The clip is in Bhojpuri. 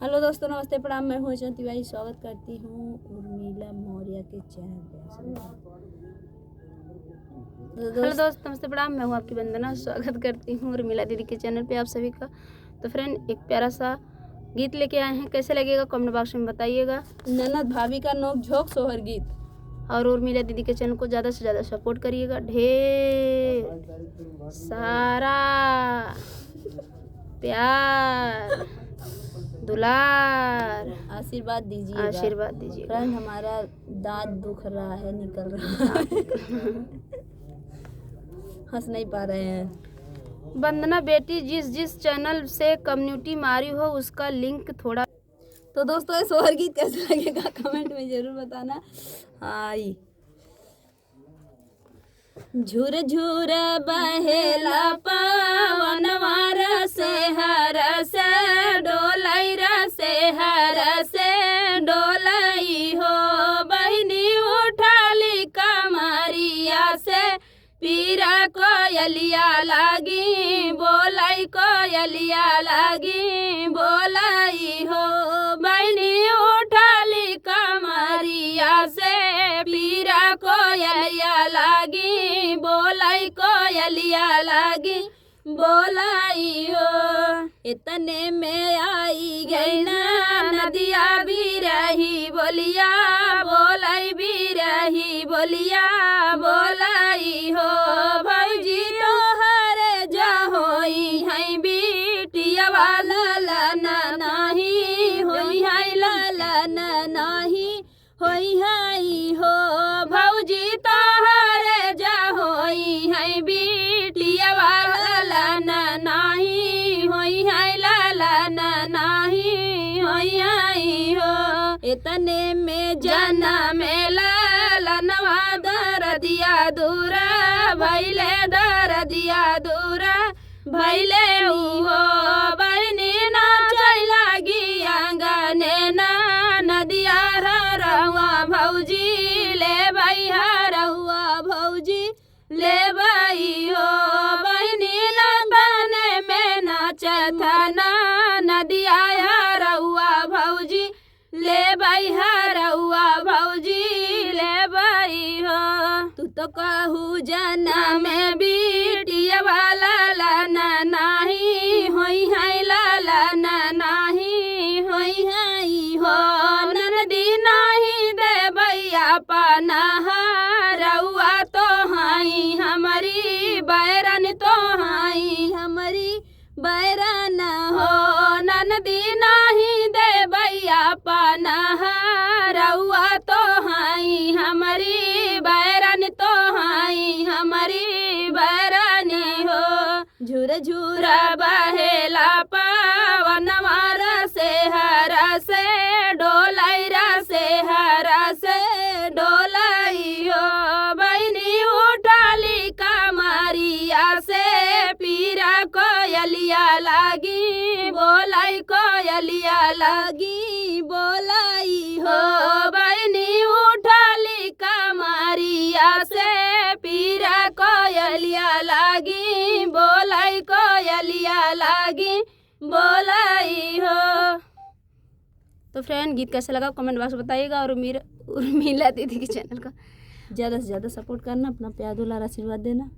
हेलो दोस्तों, नमस्ते, प्रणाम। मैं हूँ चंद तिवारी, स्वागत करती हूँ उर्मिला मौर्य के चैनल पे। हेलो दोस्त, नमस्ते, प्रणाम। मैं हूँ आपकी वंदना, स्वागत करती हूँ उर्मिला दीदी के चैनल पे आप सभी का। तो फ्रेंड, एक प्यारा सा गीत लेके आए हैं, कैसे लगेगा कमेंट बॉक्स में बताइएगा। ननद भाभी का नोक झोंक सोहर गीत। और उर्मिला दीदी के चैनल को ज़्यादा से ज़्यादा सपोर्ट करिएगा। ढेर सारा प्यार दुलार आशीर्वाद दीजिएगा। आशीर्वाद दीजिएगा। फ्रेंड, हमारा दांत दुख रहा है, निकल रहा है। हंस नहीं पा रहे हैं। वंदना बेटी, जिस चैनल से कम्युनिटी मारी हो उसका लिंक थोड़ा। तो दोस्तों, ये सोहर गीत कैसा लगेगा कमेंट में जरूर बताना। हाय झुर झुर बहेला पवन वार से हर से डोलई से हर से डोलई हो बहनी उठाली कमरिया से पीरा कोयलिया लागी बोलई कोयलिया लागी बोलई हो बहनी उठाली कमरिया से पीरा कोयलिया लागी बोलई कोयलिया लागी बोलाई हो। इतने में आई गई ना नदिया भी रही बोलिया बोलाई भी रही बोलिया बोलाई हो भौजी तोहर जहोई है बिटिया वाला लाना नहीं होई है लाना नहीं होई है हो भौजी तोहर जहोई है बिटिया वाला लाना नहीं होई है लाना नहीं होई है हो। इतने में जना में लालनवा दर दिया दूरा भैले दर दिया दूरा भैले हो बहनी नाच लागी आंगने ना नदिया रहुआ भौजी ले भाई रहुआ भौजी ले भाई हो बहनी नंदने में नाच था ना नदिया रहुआ भौजी ले भाई रहुआ भौजी ले भाई हो। तू तो कहू जना में बिटिया वाला लाना नहीं होई है लाना नहीं होई है हो ननदी नहीं दे भैया पाना रउआ तो हाई हमारी बैरन तो हाई हमारी बैरन हो ननदी नहीं दे भैया पाना रउआ तो हाई हमारी बैरन तो हाई हमारी बैरन हो। झुर झुर बहेला पवन वार से हरा से डोलैरा से हरा से डोलाई हो बहनी उठाली कमरिया से पीरा कोयलिया लागी बोलाई कोयलिया लागी बोलाई हो बहनी उठाली कमरिया से पीरा कोयलिया लागी बोलाई कोयलिया लागी बोलाई हो। तो फ्रेंड, गीत कैसा लगा कमेंट बॉक्स में बताइएगा। और उर्मिला दीदी के चैनल का ज़्यादा से ज़्यादा सपोर्ट करना, अपना प्यार दुलार आशीर्वाद देना।